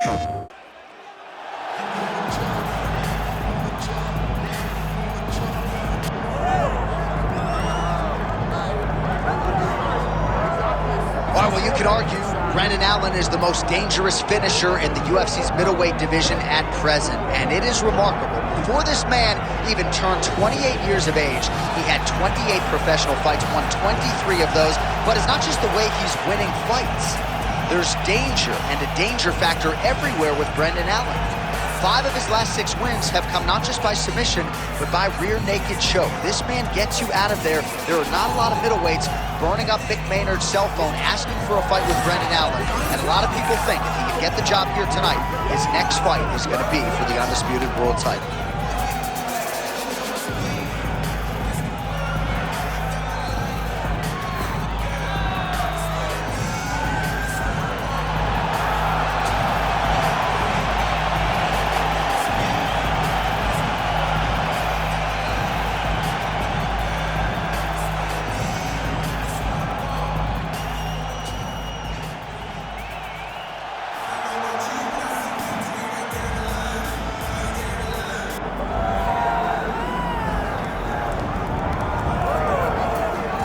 Well, you could argue Brendan Allen is the most dangerous finisher in the UFC's middleweight division at present, and it is remarkable. Before this man even turned 28 years of age, he had 28 professional fights, won 23 of those, but it's not just the way he's winning fights. There's danger and a danger factor everywhere with Brendan Allen. 5 of his last 6 wins have come not just by submission, but by rear naked choke. This man gets you out of there. There are not a lot of middleweights burning up Mick Maynard's cell phone, asking for a fight with Brendan Allen. And a lot of people think if he can get the job here tonight, his next fight is going to be for the undisputed world title.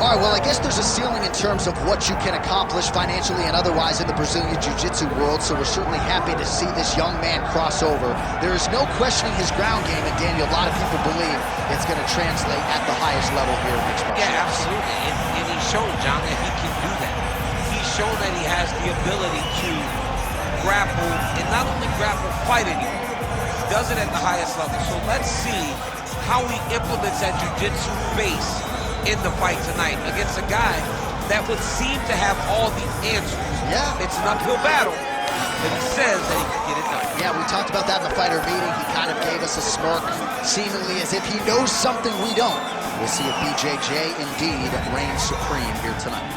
All right, well, I guess there's a ceiling in terms of what you can accomplish financially and otherwise in the Brazilian Jiu-Jitsu world, so we're certainly happy to see this young man cross over. There is no questioning his ground game, and Daniel, a lot of people believe it's going to translate at the highest level here in mixed martial arts. Yeah, absolutely, and he's shown, John, that he can do that. He's shown that he has the ability to grapple, and not only grapple, fight anymore. He does it at the highest level, so let's see how he implements that Jiu-Jitsu base in the fight tonight against a guy that would seem to have all the answers. Yeah. It's an uphill battle, but he says that he can get it done. Yeah, we talked about that in the fighter meeting. He kind of gave us a smirk, seemingly as if he knows something we don't. We'll see if BJJ indeed reigns supreme here tonight.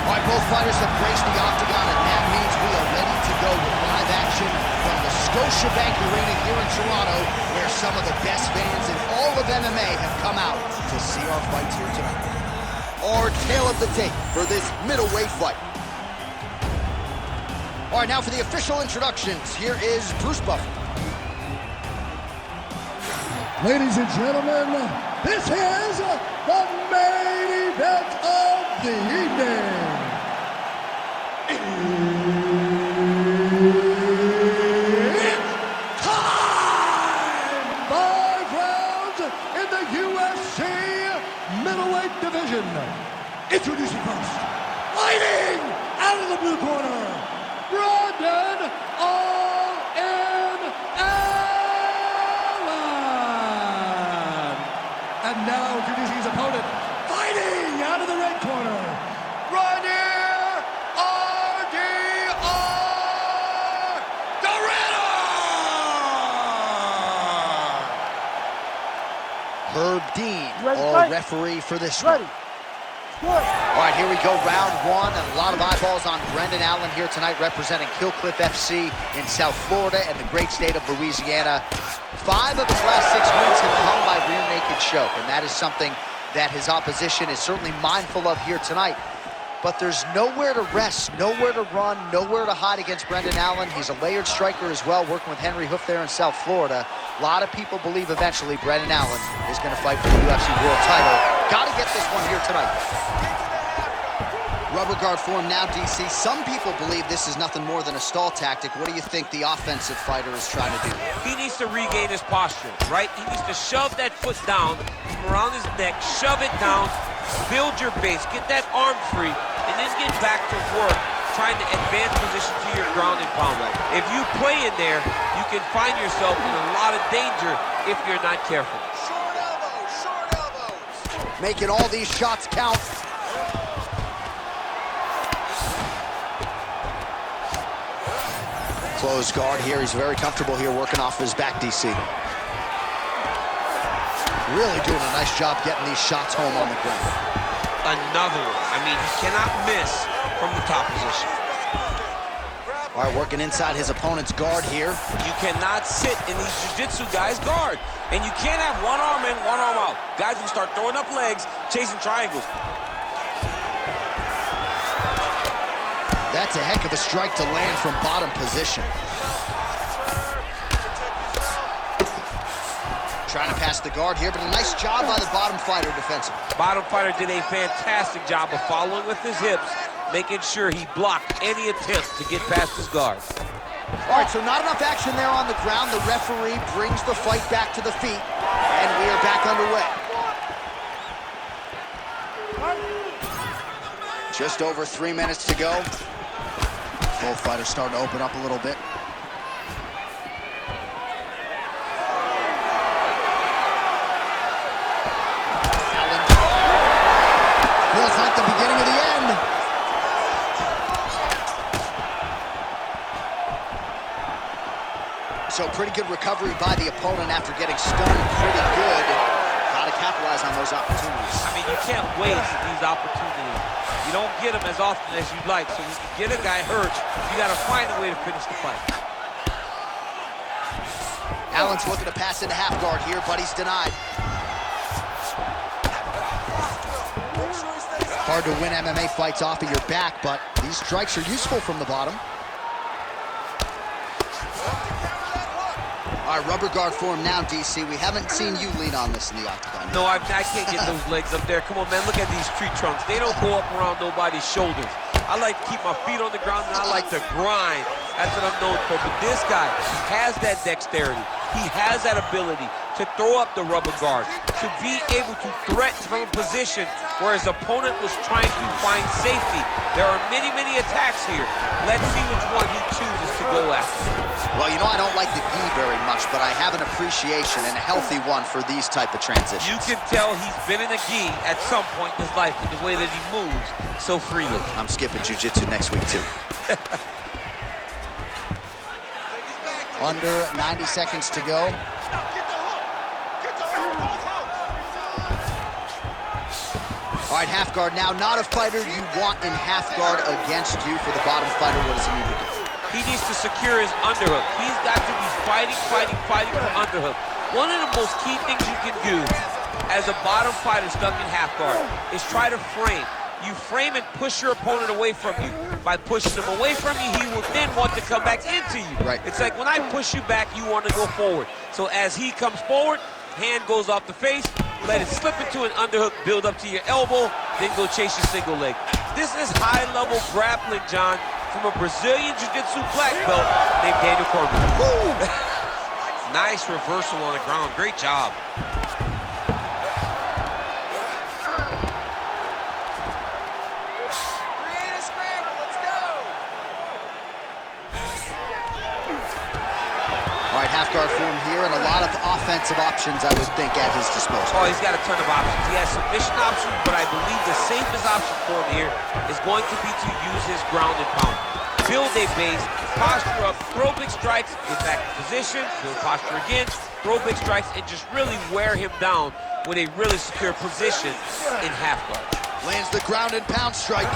All right, both fighters have graced the octagon, and that means we are ready to go with live action from the Scotiabank Arena here in Toronto, where some of the best fans in all of MMA have come out to see our fights here tonight. Our tale of the tape for this middleweight fight. All right, now for the official introductions, here is Bruce Buffer. Ladies and gentlemen, this is the main event of the evening. It's time! 5 rounds in the UFC middleweight division. Introducing first, fighting out of the blue corner, Brendan All-In Allen. And now introducing his opponent, fighting out of the red corner, Reinier R.D.R. the Ridder. Herb Dean, all referee for this one. All right, here we go, round 1, and a lot of eyeballs on Brendan Allen here tonight, representing Hillcliff FC in South Florida and the great state of Louisiana. 5 of his last 6 wins have come by rear naked choke, and that is something that his opposition is certainly mindful of here tonight. But there's nowhere to rest, nowhere to run, nowhere to hide against Brendan Allen. He's a layered striker as well, working with Henry Hoof there in South Florida. A lot of people believe eventually Brendan Allen is going to fight for the UFC world title. Got to get this one here tonight. Rubber guard form now, DC. Some people believe this is nothing more than a stall tactic. What do you think the offensive fighter is trying to do? He needs to regain his posture, right? He needs to shove that foot down from around his neck, shove it down, build your base, get that arm free, and then get back to work trying to advance position to your ground and pound. If you play in there, you can find yourself in a lot of danger if you're not careful. Short elbows, short elbows. Making all these shots count. Closed guard here. He's very comfortable here working off his back, DC. Really doing a nice job getting these shots home on the ground. Another one. I mean, he cannot miss from the top position. All right, working inside his opponent's guard here. You cannot sit in these jiu-jitsu guys' guard. And you can't have one arm in, one arm out. Guys will start throwing up legs, chasing triangles. That's a heck of a strike to land from bottom position. Trying to pass the guard here, but a nice job by the bottom fighter defensively. Bottom fighter did a fantastic job of following with his hips, making sure he blocked any attempt to get past his guard. All right, so not enough action there on the ground. The referee brings the fight back to the feet, and we are back underway. Just over 3 minutes to go. Both fighters starting to open up a little bit. Feels like the beginning of the end. So pretty good recovery by the opponent after getting stunned pretty good. Got to capitalize on those opportunities. I mean, you can't waste these opportunities. You don't get them as often as you'd like. So when you get a guy hurt, you got to find a way to finish the fight. Allen's looking to pass into half guard here, but he's denied. Hard to win MMA fights off of your back, but these strikes are useful from the bottom. All right, rubber guard form now, DC. We haven't seen you lean on this in the octagon. No, I can't get those legs up there. Come on, man, look at these tree trunks. They don't go up around nobody's shoulders. I like to keep my feet on the ground, and I like to grind. That's what I'm known for. But this guy has that dexterity. He has that ability to throw up the rubber guard, to be able to threaten from a position where his opponent was trying to find safety. There are many, many attacks here. Let's see which one he chooses to go after. Well, you know, I don't like the gi very much, but I have an appreciation and a healthy one for these type of transitions. You can tell he's been in a gi at some point in his life in the way that he moves so freely. I'm skipping jiu-jitsu next week, too. Under 90 seconds to go. All right, half guard now. Not a fighter you want in half guard against you. For the bottom fighter, what does he need to do? He needs to secure his underhook. He's got to be fighting for underhook. One of the most key things you can do as a bottom fighter stuck in half guard is try to frame. You frame and push your opponent away from you. By pushing him away from you, he will then want to come back into you. Right. It's like when I push you back, you want to go forward. So as he comes forward, hand goes off the face, let it slip into an underhook, build up to your elbow, then go chase your single leg. This is high-level grappling, John, from a Brazilian Jiu-Jitsu black belt named Daniel Cormier. Nice reversal on the ground. Great job. All right, half guard form here, and a lot of offensive options, I would think, at his disposal. Oh, he's got a ton of options. He has submission options, but I believe the safest option for him here is going to be to use his ground and pound. Build a base, posture up, throw big strikes, get back in position, build posture again, throw big strikes, and just really wear him down with a really secure position in half guard. Lands the ground and pound strike.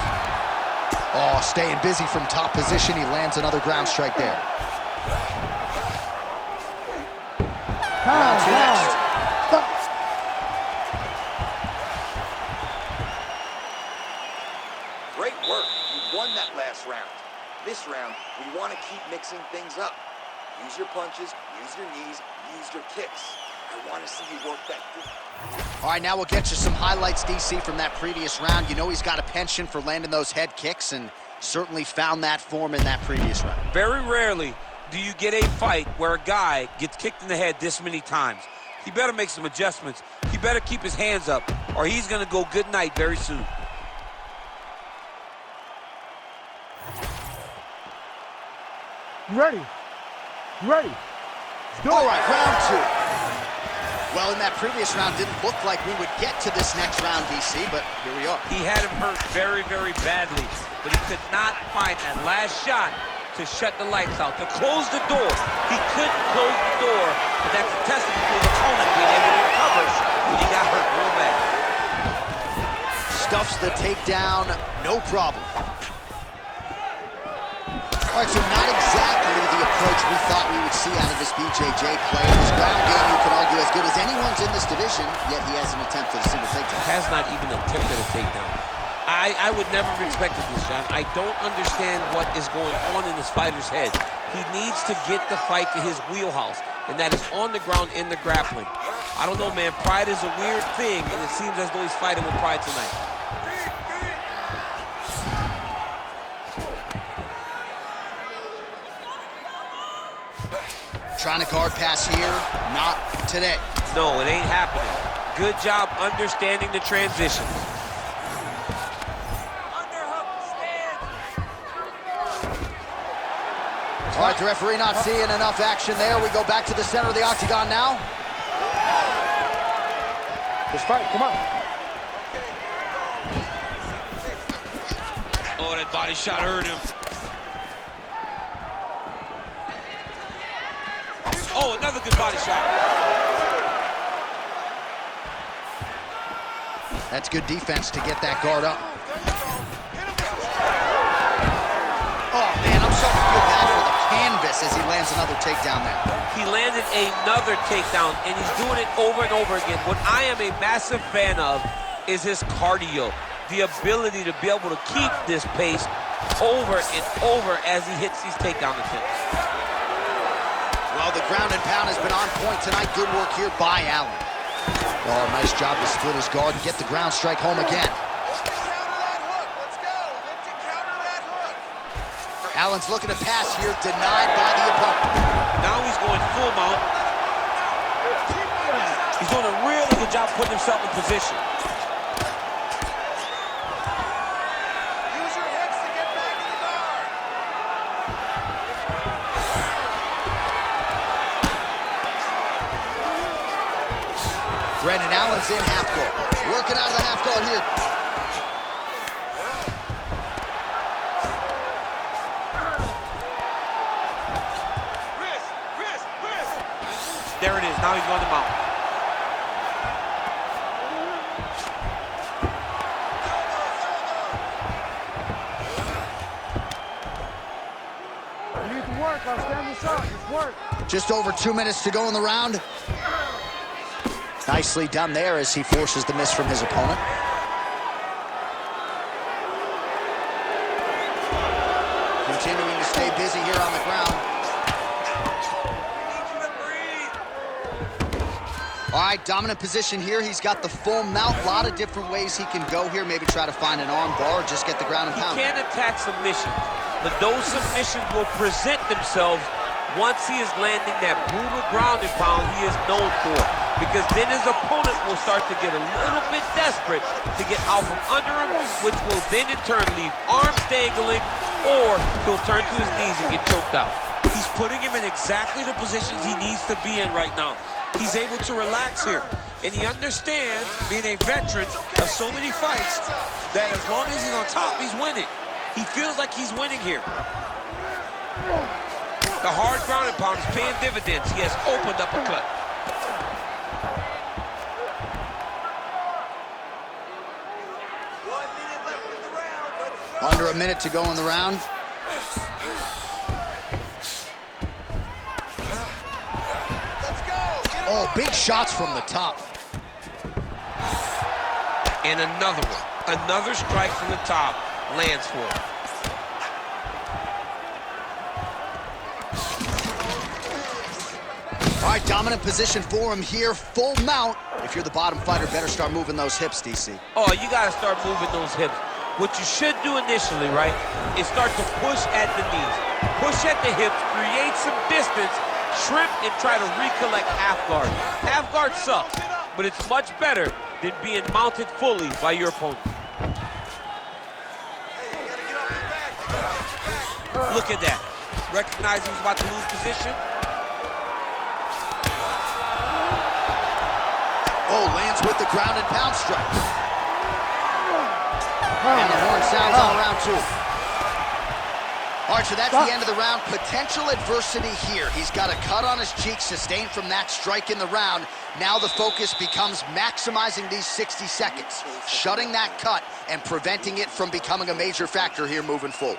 Oh, staying busy from top position. He lands another ground strike there. Round two next. Great work. You won that last round. This round, we want to keep mixing things up. Use your punches, use your knees, use your kicks. I want to see you work that good. All right, now we'll get you some highlights, DC, from that previous round. You know he's got a penchant for landing those head kicks, and certainly found that form in that previous round. Very rarely do you get a fight where a guy gets kicked in the head this many times. He better make some adjustments. He better keep his hands up, or he's going to go good night very soon. Ready. Ready. All right, round two. Well, in that previous round, didn't look like we would get to this next round, DC, but here we are. He had him hurt very, very badly, but he could not find that last shot to shut the lights out, to close the door. He couldn't close the door, but that's a testament to his opponent being able to recover when he got hurt real bad. Stuffs the takedown, no problem. All right, so not exactly the approach we thought we would see out of this BJJ player. His ground game, you can argue, as good as anyone's in this division, yet he hasn't attempted a single takedown. Has not even attempted a takedown. I would never have expected this, John. I don't understand what is going on in this fighter's head. He needs to get the fight to his wheelhouse, and that is on the ground in the grappling. I don't know, man. Pride is a weird thing, and it seems as though he's fighting with pride tonight. Trying to guard pass here, not today. No, it ain't happening. Good job understanding the transitions. All right, the referee not seeing enough action there. We go back to the center of the octagon now. Just fight, come on. Oh, that body shot hurt him. Oh, another good body shot. That's good defense to get that guard up. Oh, man, I'm starting to feel bad for the canvas as he lands another takedown there. He landed another takedown, and he's doing it over and over again. What I am a massive fan of is his cardio, the ability to be able to keep this pace over and over as he hits these takedown attempts. Well, the ground and pound has been on point tonight. Good work here by Allen. Oh, nice job to split his guard and get the ground strike home again. Allen's looking to pass here, denied by the opponent. Now he's going full mount. He's doing a really good job putting himself in position. Use your hips to get back in the guard. Brendan Allen's in half guard. Working out of the half guard here. There it is. Now he's going to mount. You need to work, I'll stand this up, just work. Just over 2 minutes to go in the round. Nicely done there as he forces the miss from his opponent. Continuing to stay busy here on the ground. All right, dominant position here. He's got the full mount. A lot of different ways he can go here. Maybe try to find an arm bar or just get the ground and pound. He can attack submissions, but those submissions will present themselves once he is landing that brutal ground and pound he is known for. Because then his opponent will start to get a little bit desperate to get out from under him, which will then in turn leave arms dangling, or he'll turn to his knees and get choked out. He's putting him in exactly the positions he needs to be in right now. He's able to relax here, and he understands, being a veteran of so many fights, that as long as he's on top, he's winning. He feels like he's winning here. The hard ground and pound is paying dividends. He has opened up a cut. Under a minute to go in the round. Oh, big shots from the top. And another one. Another strike from the top lands for him. All right, dominant position for him here. Full mount. If you're the bottom fighter, better start moving those hips, DC. Oh, you got to start moving those hips. What you should do initially, right, is start to push at the knees. Push at the hips, create some distance, shrimp, and try to recollect half guard. Half guard sucks, but it's much better than being mounted fully by your opponent. Look at that. Recognize he's about to lose position. Oh, lands with the ground and pound strike. And the horn sounds all around too. All right, so that's the end of the round. Potential adversity here. He's got a cut on his cheek sustained from that strike in the round. Now the focus becomes maximizing these 60 seconds, shutting that cut and preventing it from becoming a major factor here moving forward.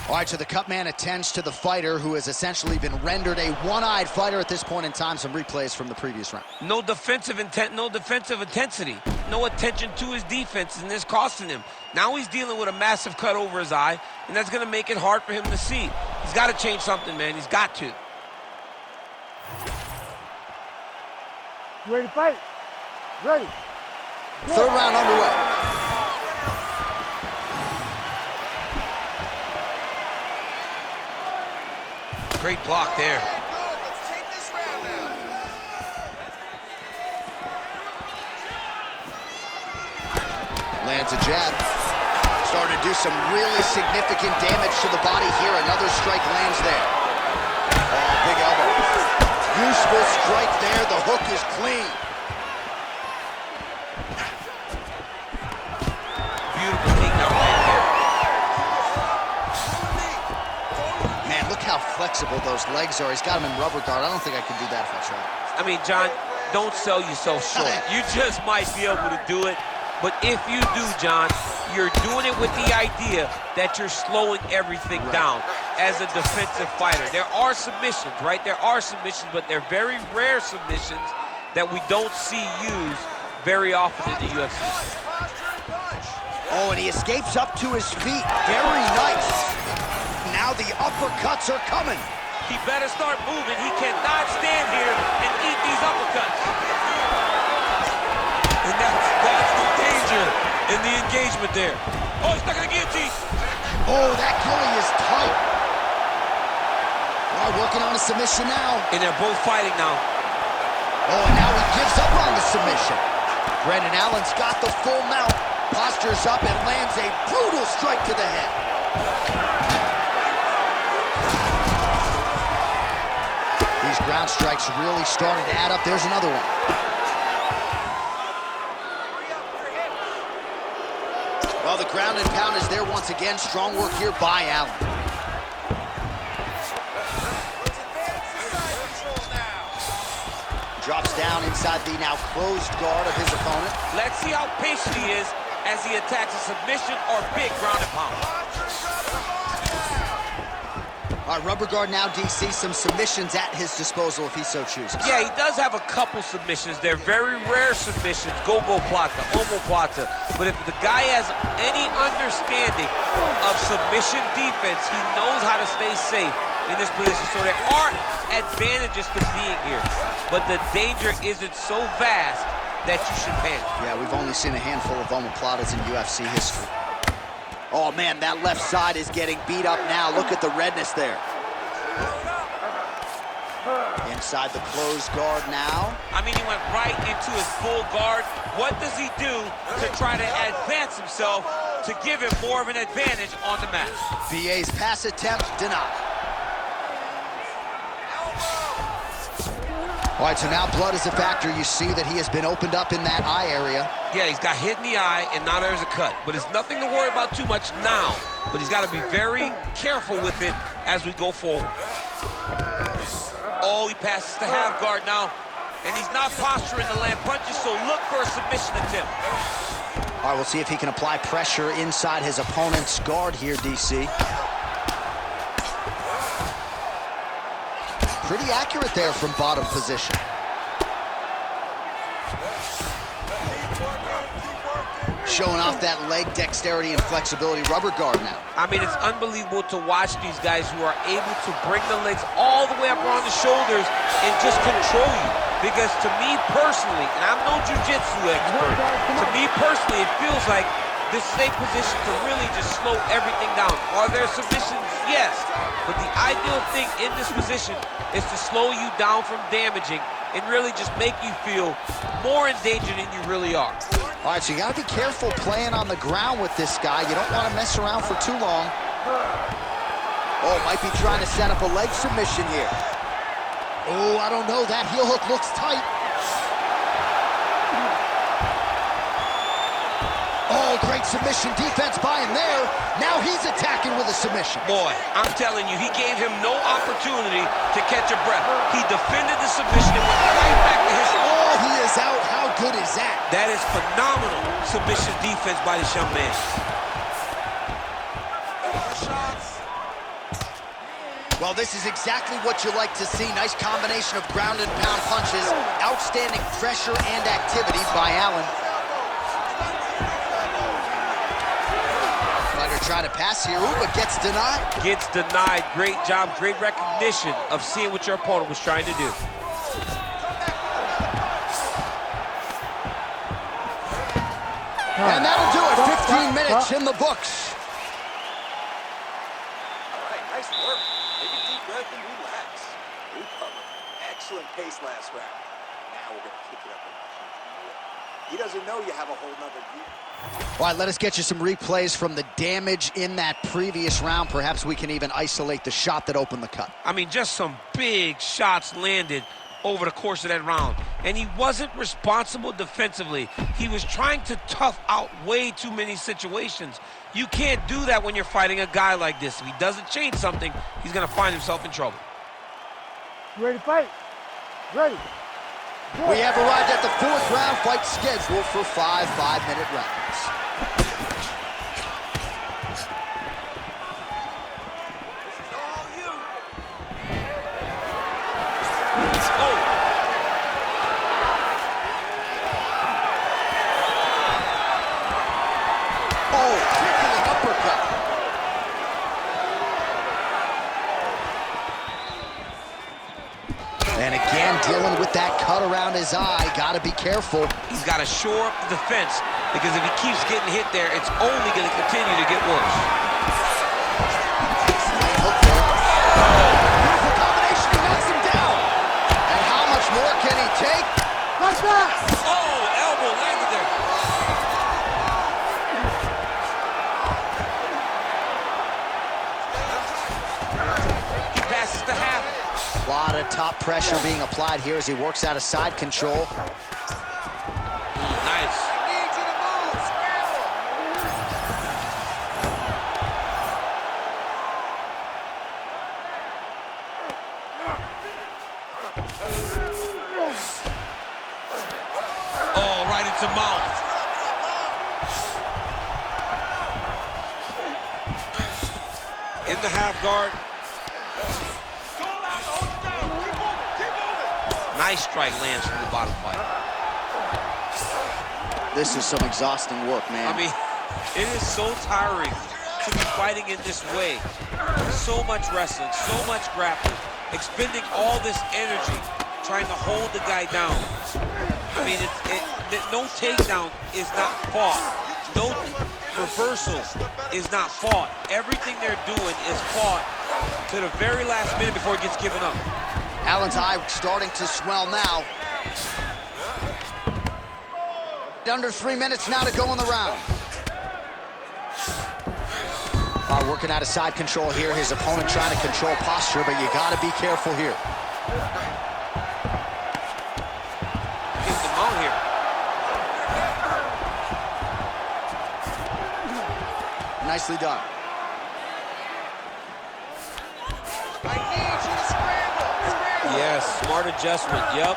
All right, so the cut man attends to the fighter who has essentially been rendered a one-eyed fighter at this point in time. Some replays from the previous round. No defensive intent, no defensive intensity. No attention to his defense, and this costing him. Now he's dealing with a massive cut over his eye, and that's going to make it hard for him to see. He's got to change something, man. He's got to. You ready to fight? Ready. Third round underway. Great block there. Let's take this round now. Lands a jab. Starting to do some really significant damage to the body here. Another strike lands there. Oh, big elbow. Useful strike there. The hook is clean. Beautiful takedown right there. Man, look how flexible those legs are. He's got him in rubber guard. I don't think I could do that if I tried. I mean, John, don't sell yourself short. You just might be able to do it. But if you do, John, you're doing it with the idea that you're slowing everything down as a defensive fighter. There are submissions, right? There are submissions, but they're very rare submissions that we don't see used very often in the UFC. Oh, and he escapes up to his feet. Very nice. Now the uppercuts are coming. He better start moving. He cannot stand here and eat these uppercuts. And that's the danger in the engagement there. Oh, he's stuck in the guillotine. Oh, that gilly is tight. Well, working on a submission now. And they're both fighting now. Oh, and now he gives up on the submission. Brendan Allen's got the full mount. Postures up and lands a brutal strike to the head. These ground strikes really starting to add up. There's another one. Well, the ground and pound is there once again. Strong work here by Allen. Drops down inside the now closed guard of his opponent. Let's see how patient he is as he attacks a submission or big ground and pound. All right, rubber guard now, DC. Some submissions at his disposal if he so chooses. Yeah, he does have a couple submissions. They're very rare submissions. Go-go plata, omoplata. But if the guy has any understanding of submission defense, he knows how to stay safe in this position. So there are advantages to being here. But the danger isn't so vast that you should panic. Yeah, we've only seen a handful of omoplatas in UFC history. Oh, man, that left side is getting beat up now. Look at the redness there. Inside the closed guard now. I mean, he went right into his full guard. What does he do to try to advance himself to give him more of an advantage on the mat? VA's pass attempt denied. All right, so now blood is a factor. You see that he has been opened up in that eye area. Yeah, he's got hit in the eye, and now there's a cut. But it's nothing to worry about too much now. But he's got to be very careful with it as we go forward. Oh, he passes the half guard now. And he's not posturing to land punches, so look for a submission attempt. All right, we'll see if he can apply pressure inside his opponent's guard here, DC. Pretty accurate there from bottom position. Showing off that leg dexterity and flexibility. Rubber guard now. I mean, it's unbelievable to watch these guys who are able to bring the legs all the way up around the shoulders and just control you. Because to me personally, and I'm no jiu-jitsu expert, to me personally, it feels like this is a position to really just slow everything down. Are there submissions? Yes. But the ideal thing in this position is to slow you down from damaging and really just make you feel more in danger than you really are. All right, so you got to be careful playing on the ground with this guy. You don't want to mess around for too long. Oh, might be trying to set up a leg submission here. Oh, I don't know. That heel hook looks tight. Oh, great submission defense by him there. Now he's attacking with a submission. Boy, I'm telling you, he gave him no opportunity to catch a breath. He defended the submission and went right back to his... Oh, he is out. How good is that? That is phenomenal submission defense by the young man. Shots. Well, this is exactly what you like to see. Nice combination of ground and pound punches. Outstanding pressure and activity by Allen. Fighter trying to pass here, but gets denied. Gets denied. Great job, great recognition of seeing what your opponent was trying to do. And that'll do it. 15 minutes in the books. All right, nice work. Take a deep breath and relax. Recover. Excellent pace last round. Now we're going to kick it up a notch. He doesn't know you have a whole nother gear. All right, let us get you some replays from the damage in that previous round. Perhaps we can even isolate the shot that opened the cut. I mean, just some big shots landed over the course of that round. And he wasn't responsible defensively. He was trying to tough out way too many situations. You can't do that when you're fighting a guy like this. If he doesn't change something, he's going to find himself in trouble. You ready to fight? Ready. Go. We have arrived at the 4th round fight scheduled for 5 5-minute rounds. And again, dealing with that cut around his eye. Got to be careful. He's got to shore up the defense, because if he keeps getting hit there, it's only going to continue to get worse. Beautiful combination. He knocks him down. And how much more can he take? Like that. Oh, elbow landed there. He passes the half. A lot of top pressure being applied here as he works out of side control. Nice. Oh, right into mouth. In the half guard. Nice strike lands from the bottom fight. This is some exhausting work, man. I mean, it is so tiring to be fighting in this way. So much wrestling, so much grappling, expending all this energy trying to hold the guy down. I mean, no takedown is not fought. No reversal is not fought. Everything they're doing is fought to the very last minute before it gets given up. Allen's eye starting to swell now. Under 3 minutes now to go in the round. Working out of side control here. His opponent trying to control posture, but you got to be careful here. Get the mount here. Nicely done. Yes, smart adjustment, yep.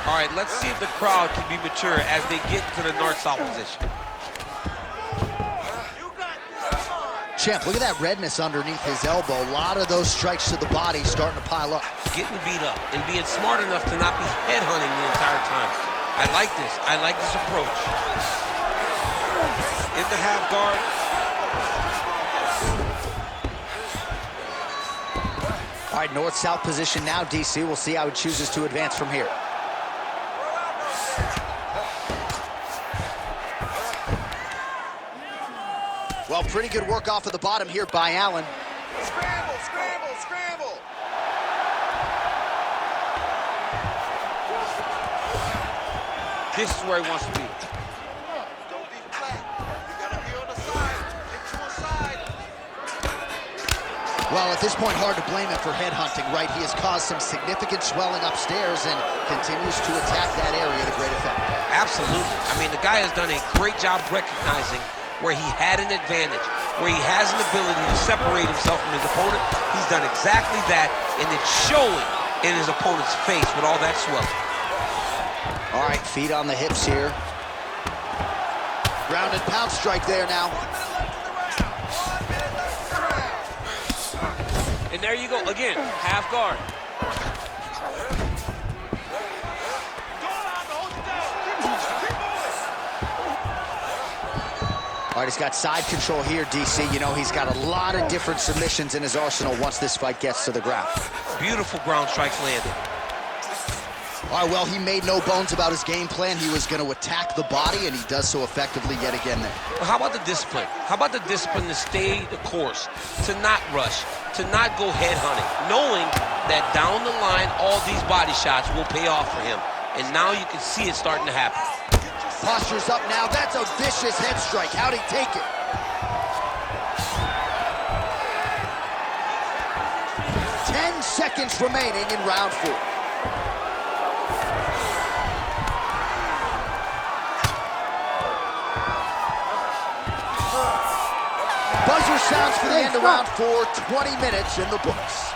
All right, let's see if the crowd can be mature as they get to the north-south position. Champ, look at that redness underneath his elbow. A lot of those strikes to the body starting to pile up. Getting beat up and being smart enough to not be headhunting the entire time. I like this. I like this approach. In the half guard. All right, north-south position now, DC. We'll see how he chooses to advance from here. Well, pretty good work off of the bottom here by Allen. Scramble, scramble, scramble. This is where he wants to be. Don't be flat. You gotta be on the side. Get to a side. Well, at this point, hard to blame him for headhunting, right? He has caused some significant swelling upstairs and continues to attack that area to great effect. Absolutely. I mean, the guy has done a great job recognizing where he had an advantage, where he has an ability to separate himself from his opponent. He's done exactly that, and it's showing in his opponent's face with all that swelling. All right, feet on the hips here. Ground and pound strike there now. And there you go, again, half guard. All right, he's got side control here, DC. You know, he's got a lot of different submissions in his arsenal once this fight gets to the ground. Beautiful ground strikes landed. All right, well, he made no bones about his game plan. He was going to attack the body, and he does so effectively yet again there. Well, how about the discipline? How about the discipline to stay the course, to not rush, to not go head hunting, knowing that down the line, all these body shots will pay off for him. And now you can see it starting to happen. Posture's up now. That's a vicious head strike. How'd he take it? Ten seconds remaining in round 4. Buzzer sounds for the end of round 4. 20 minutes in the books.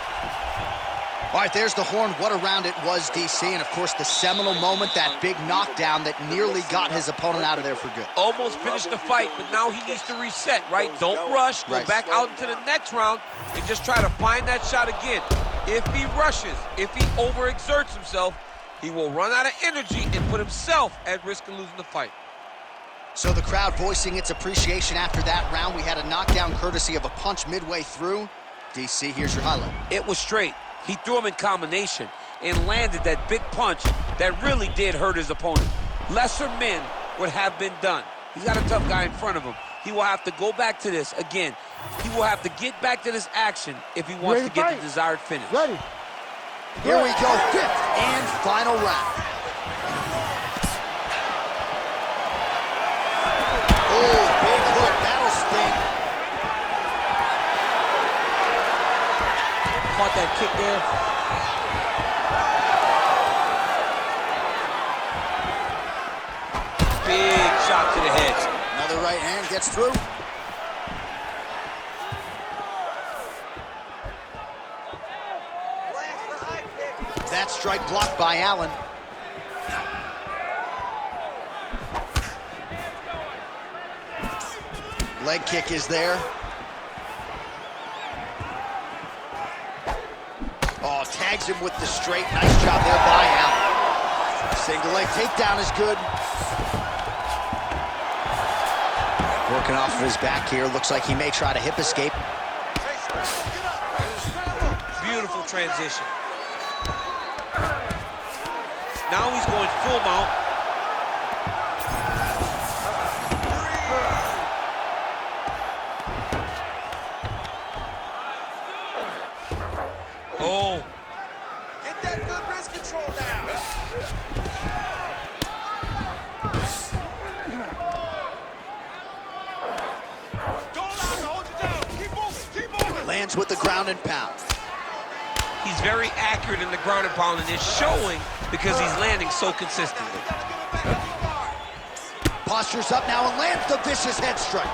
All right, there's the horn. What a round it was, DC. And, of course, the seminal moment, that big knockdown that nearly got his opponent out of there for good. Almost finished the fight, but now he needs to reset, right? Don't rush. Go back out into the next round and just try to find that shot again. If he rushes, if he overexerts himself, he will run out of energy and put himself at risk of losing the fight. So the crowd voicing its appreciation after that round. We had a knockdown courtesy of a punch midway through. DC, here's your highlight. It was straight. He threw him in combination and landed that big punch that really did hurt his opponent. Lesser men would have been done. He's got a tough guy in front of him. He will have to go back to this again. He will have to get back to this action if he wants to get the desired finish. Ready. Here we go, 5th and final round. Oh, big hook, that'll sting. Caught that kick there. Big shot to the head. Another right hand gets through. That strike blocked by Allen. Leg kick is there. Oh, tags him with the straight. Nice job there by Allen. Single leg takedown is good. Working off of his back here. Looks like he may try to hip escape. Beautiful transition. Now he's going full mount. Oh. Get that good wrist control now. Lands with the ground and pound. He's very accurate in the ground and pound, and it's showing because he's landing so consistently. Posture's up now and lands the vicious head strike.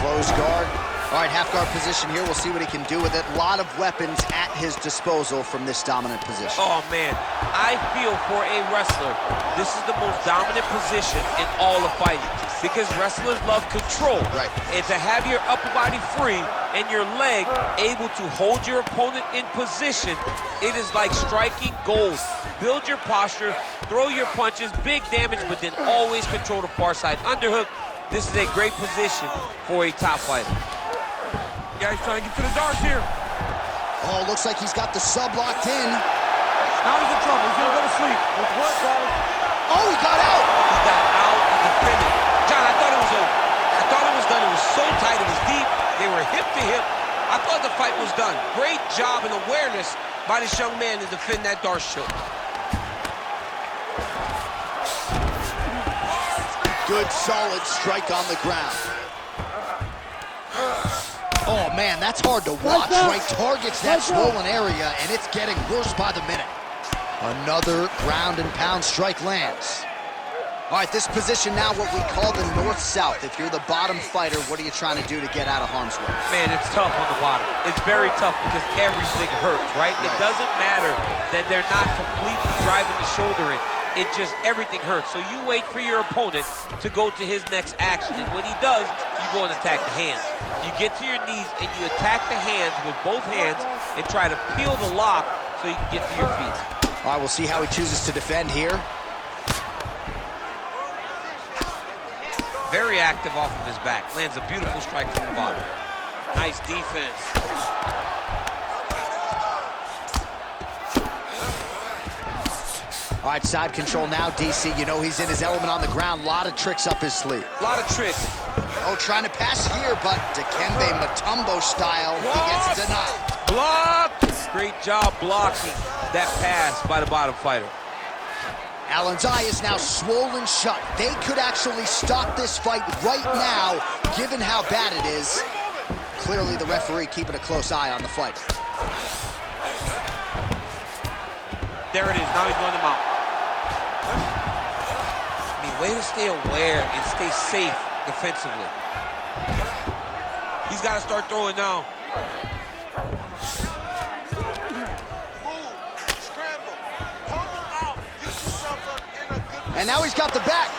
Close guard. All right, half guard position here. We'll see what he can do with it. A lot of weapons at his disposal from this dominant position. Oh, man. I feel for a wrestler, this is the most dominant position in all of fighting because wrestlers love control. Right. And to have your upper body free and your leg able to hold your opponent in position, it is like striking gold. Build your posture, throw your punches, big damage, but then always control the far side underhook. This is a great position for a top fighter. Yeah, he's trying to get to the dark here. Oh, looks like he's got the sub locked in. Now he's in trouble. He's gonna go to sleep. Oh, he got out. He got out and defended. John, I thought it was over. I thought it was done. It was so tight. It was deep. They were hip to hip. I thought the fight was done. Great job and awareness by this young man to defend that Darce choke. Good, solid strike on the ground. Oh, man, that's hard to watch, right? Targets that swollen area, and it's getting worse by the minute. Another ground and pound strike lands. All right, this position now, what we call the north-south. If you're the bottom fighter, what are you trying to do to get out of harm's way? Man, it's tough on the bottom. It's very tough because everything hurts, right? It doesn't matter that they're not completely driving the shoulder in. It just, everything hurts. So you wait for your opponent to go to his next action. And when he does, you go and attack the hands. You get to your knees and you attack the hands with both hands and try to peel the lock so you can get to your feet. All right, we'll see how he chooses to defend here. Very active off of his back. Lands a beautiful strike from the bottom. Nice defense. All right, side control now, DC. You know he's in his element on the ground. A lot of tricks up his sleeve. A lot of tricks. Oh, trying to pass here, but Dikembe Mutombo style, he gets denied. Block! Great job blocking that pass by the bottom fighter. Allen's eye is now swollen shut. They could actually stop this fight right now, given how bad it is. Clearly, the referee keeping a close eye on the fight. There it is. Now he's going to mount. I mean, way to stay aware and stay safe defensively. He's got to start throwing now. And now he's got the back.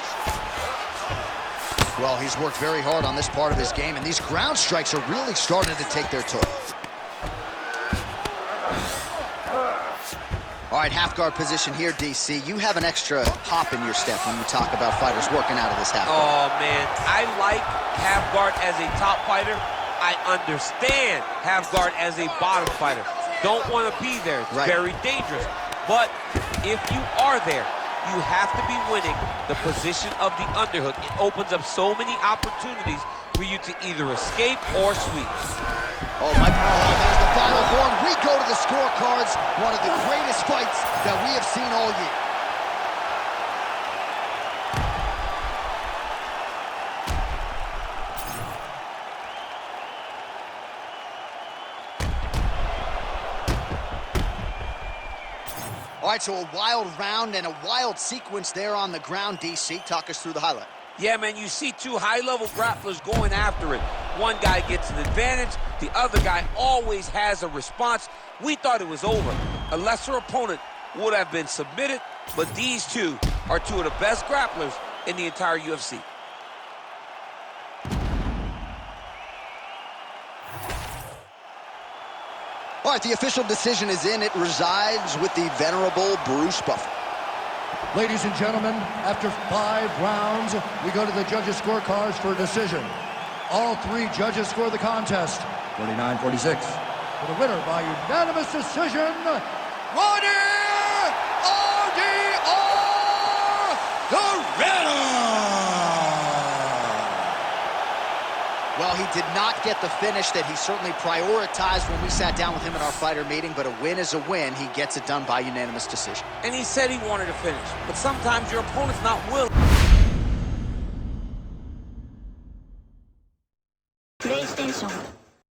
Well, he's worked very hard on this part of his game, and these ground strikes are really starting to take their toll. All right, half guard position here, DC. You have an extra hop in your step when you talk about fighters working out of this half guard. Oh, man. I like half guard as a top fighter. I understand half guard as a bottom fighter. Don't want to be there. It's very dangerous. But if you are there, you have to be winning the position of the underhook. It opens up so many opportunities for you to either escape or sweep. Oh, my God, there's the final horn. We go to the scorecards. One of the greatest fights that we have seen all year. All right, so a wild round and a wild sequence there on the ground, DC. Talk us through the highlight. Yeah, man, you see two high-level grapplers going after it. One guy gets an advantage. The other guy always has a response. We thought it was over. A lesser opponent would have been submitted, but these two are two of the best grapplers in the entire UFC. All right, the official decision is in. It resides with the venerable Bruce Buffer. Ladies and gentlemen, after 5 rounds, we go to the judges' scorecards for a decision. All 3 judges score the contest 49-46. For the winner by unanimous decision, Reinier, the Ridder! Well, he did not get the finish that he certainly prioritized when we sat down with him in our fighter meeting, but a win is a win. He gets it done by unanimous decision. And he said he wanted to finish, but sometimes your opponent's not willing. PlayStation